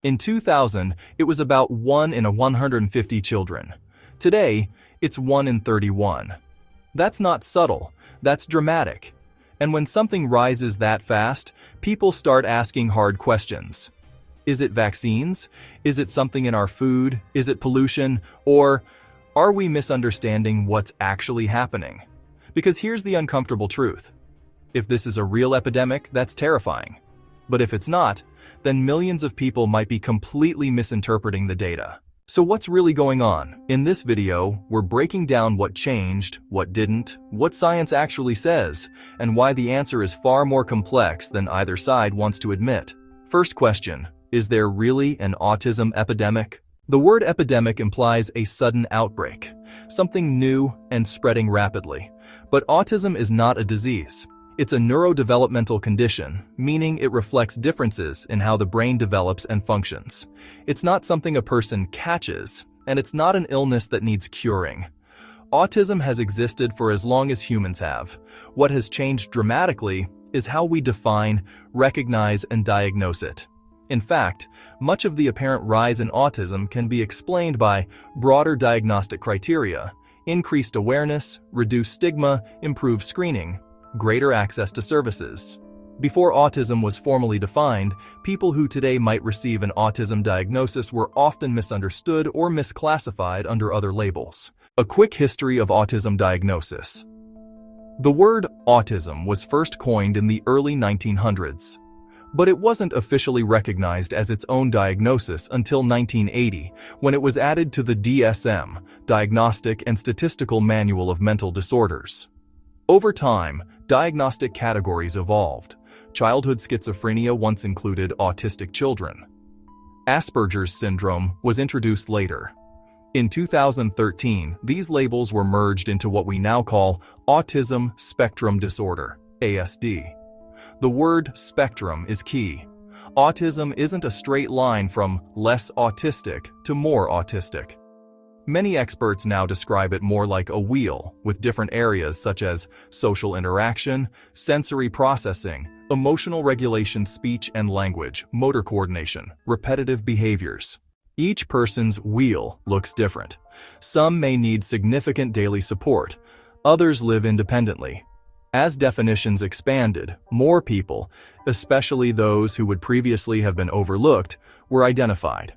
In 2000, it was about 1 in 150 children. Today, it's 1 in 31. That's not subtle, that's dramatic. And when something rises that fast, people start asking hard questions. Is it vaccines? Is it something in our food? Is it pollution? Or are we misunderstanding what's actually happening? Because here's the uncomfortable truth. If this is a real epidemic, that's terrifying. But if it's not, then millions of people might be completely misinterpreting the data. So what's really going on? In this video, we're breaking down what changed, what didn't, what science actually says, and why the answer is far more complex than either side wants to admit. First question, is there really an autism epidemic? The word epidemic implies a sudden outbreak, something new and spreading rapidly. But autism is not a disease. It's a neurodevelopmental condition, meaning it reflects differences in how the brain develops and functions. It's not something a person catches, and it's not an illness that needs curing. Autism has existed for as long as humans have. What has changed dramatically is how we define, recognize, and diagnose it. In fact, much of the apparent rise in autism can be explained by broader diagnostic criteria, increased awareness, reduced stigma, improved screening, greater access to services. Before autism was formally defined, people who today might receive an autism diagnosis were often misunderstood or misclassified under other labels. A quick history of autism diagnosis. The word autism was first coined in the early 1900s, but it wasn't officially recognized as its own diagnosis until 1980, when it was added to the DSM, Diagnostic and Statistical Manual of Mental Disorders. Over time, diagnostic categories evolved. Childhood schizophrenia once included autistic children. Asperger's syndrome was introduced later. In 2013, these labels were merged into what we now call Autism Spectrum Disorder, ASD. The word spectrum is key. Autism isn't a straight line from less autistic to more autistic. Many experts now describe it more like a wheel, with different areas such as social interaction, sensory processing, emotional regulation, speech and language, motor coordination, repetitive behaviors. Each person's wheel looks different. Some may need significant daily support, others live independently. As definitions expanded, more people, especially those who would previously have been overlooked, were identified.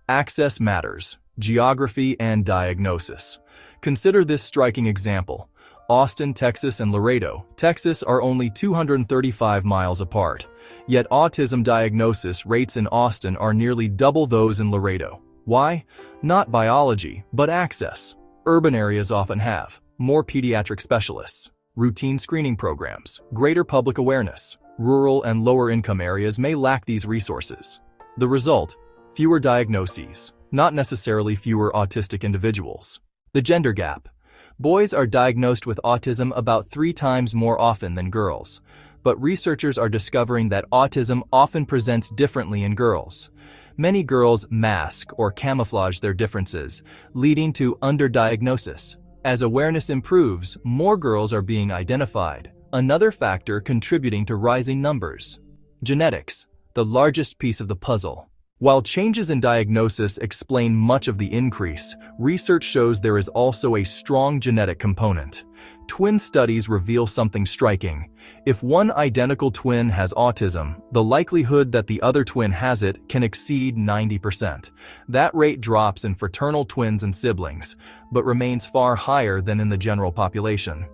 Access matters. Geography and diagnosis. Consider this striking example. Austin, Texas and Laredo, Texas are only 235 miles apart, yet autism diagnosis rates in Austin are nearly double those in Laredo. Why? Not biology, but access. Urban areas often have more pediatric specialists, routine screening programs, greater public awareness. Rural and lower-income areas may lack these resources. The result? Fewer diagnoses. Not necessarily fewer autistic individuals. The gender gap. Boys are diagnosed with autism about 3 times more often than girls, but researchers are discovering that autism often presents differently in girls. Many girls mask or camouflage their differences, leading to underdiagnosis. As awareness improves, more girls are being identified, another factor contributing to rising numbers. Genetics, the largest piece of the puzzle. While changes in diagnosis explain much of the increase, research shows there is also a strong genetic component. Twin studies reveal something striking. If one identical twin has autism, the likelihood that the other twin has it can exceed 90%. That rate drops in fraternal twins and siblings, but remains far higher than in the general population.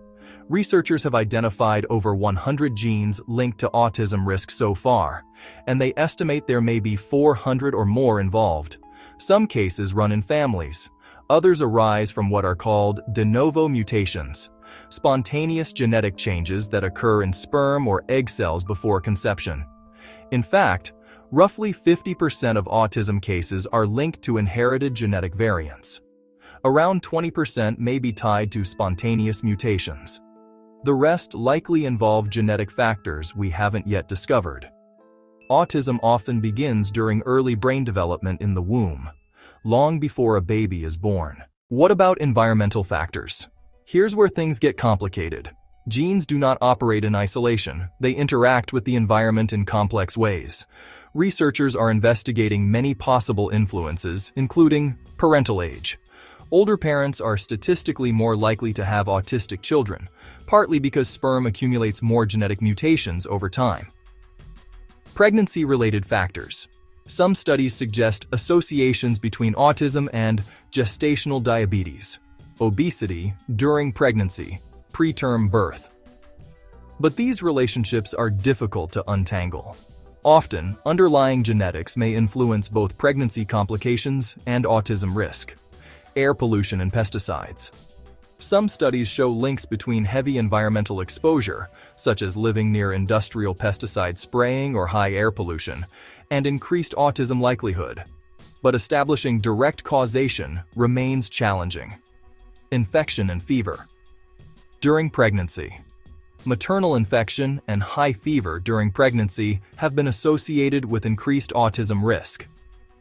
Researchers have identified over 100 genes linked to autism risk so far, and they estimate there may be 400 or more involved. Some cases run in families. Others arise from what are called de novo mutations, spontaneous genetic changes that occur in sperm or egg cells before conception. In fact, roughly 50% of autism cases are linked to inherited genetic variants. Around 20% may be tied to spontaneous mutations. The rest likely involve genetic factors we haven't yet discovered. Autism often begins during early brain development in the womb, long before a baby is born. What about environmental factors? Here's where things get complicated. Genes do not operate in isolation. They interact with the environment in complex ways. researchers are investigating many possible influences, including parental age. Older parents are statistically more likely to have autistic children, partly because sperm accumulates more genetic mutations over time. Pregnancy-related factors. Some studies suggest associations between autism and gestational diabetes, obesity during pregnancy, preterm birth. But these relationships are difficult to untangle. Often, underlying genetics may influence both pregnancy complications and autism risk. Air pollution and pesticides. Some studies show links between heavy environmental exposure, such as living near industrial pesticide spraying or high air pollution, and increased autism likelihood. But establishing direct causation remains challenging. Infection and fever. During pregnancy. Maternal infection and high fever during pregnancy have been associated with increased autism risk.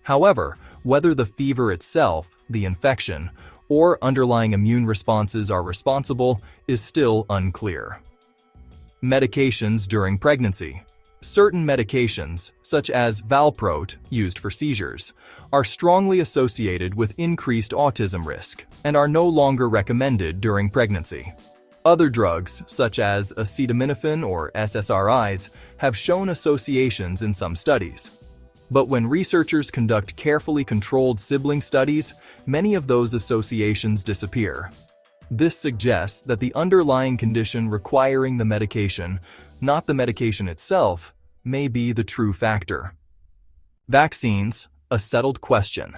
However, whether the fever itself, the infection, or underlying immune responses are responsible is still unclear. Medications during pregnancy. Certain medications, such as Valproate, used for seizures, are strongly associated with increased autism risk and are no longer recommended during pregnancy. Other drugs, such as acetaminophen or SSRIs, have shown associations in some studies. But when researchers conduct carefully controlled sibling studies, many of those associations disappear. This suggests that the underlying condition requiring the medication, not the medication itself, may be the true factor. Vaccines, a settled question.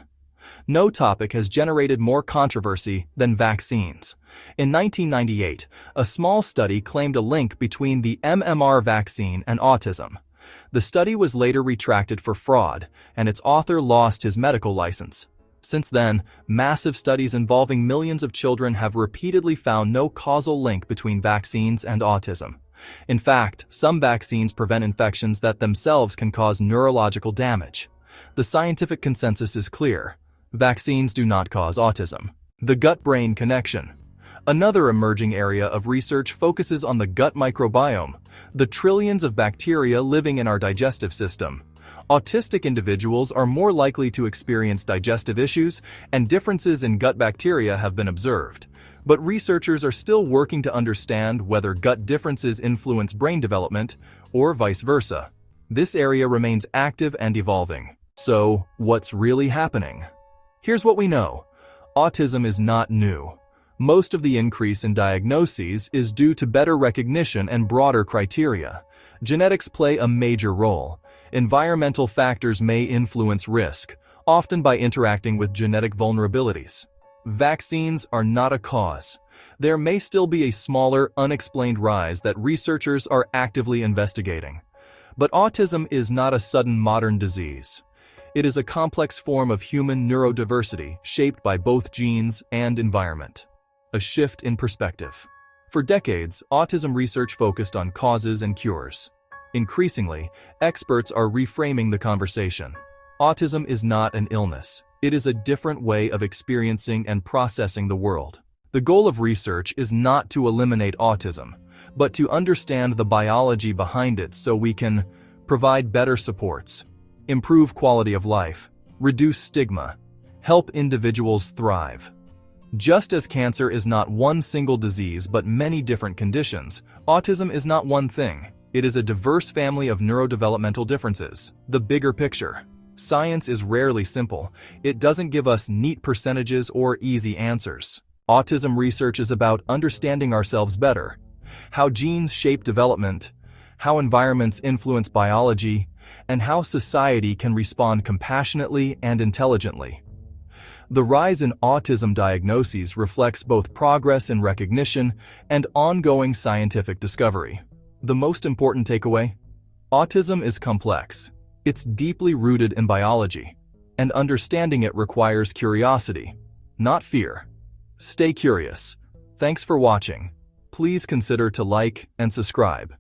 No topic has generated more controversy than vaccines. In 1998, a small study claimed a link between the MMR vaccine and autism. The study was later retracted for fraud, and its author lost his medical license. Since then, massive studies involving millions of children have repeatedly found no causal link between vaccines and autism. In fact, some vaccines prevent infections that themselves can cause neurological damage. The scientific consensus is clear. Vaccines do not cause autism. The gut-brain connection. Another emerging area of research focuses on the gut microbiome, the trillions of bacteria living in our digestive system. Autistic individuals are more likely to experience digestive issues, and differences in gut bacteria have been observed. But researchers are still working to understand whether gut differences influence brain development, or vice versa. This area remains active and evolving. So, what's really happening? Here's what we know. Autism is not new. Most of the increase in diagnoses is due to better recognition and broader criteria. Genetics play a major role. Environmental factors may influence risk, often by interacting with genetic vulnerabilities. Vaccines are not a cause. There may still be a smaller, unexplained rise that researchers are actively investigating. But autism is not a sudden modern disease. It is a complex form of human neurodiversity shaped by both genes and environment. A shift in perspective. For decades, autism research focused on causes and cures. Increasingly, experts are reframing the conversation. Autism is not an illness. It is a different way of experiencing and processing the world. The goal of research is not to eliminate autism, but to understand the biology behind it so we can provide better supports, improve quality of life, reduce stigma, help individuals thrive. Just as cancer is not one single disease but many different conditions, autism is not one thing. It is a diverse family of neurodevelopmental differences. The bigger picture. Science is rarely simple. It doesn't give us neat percentages or easy answers. Autism research is about understanding ourselves better, how genes shape development, how environments influence biology, and how society can respond compassionately and intelligently. The rise in autism diagnoses reflects both progress in recognition and ongoing scientific discovery. The most important takeaway? Autism is complex. It's deeply rooted in biology, and understanding it requires curiosity, not fear. Stay curious. Thanks for watching. Please consider to like and subscribe.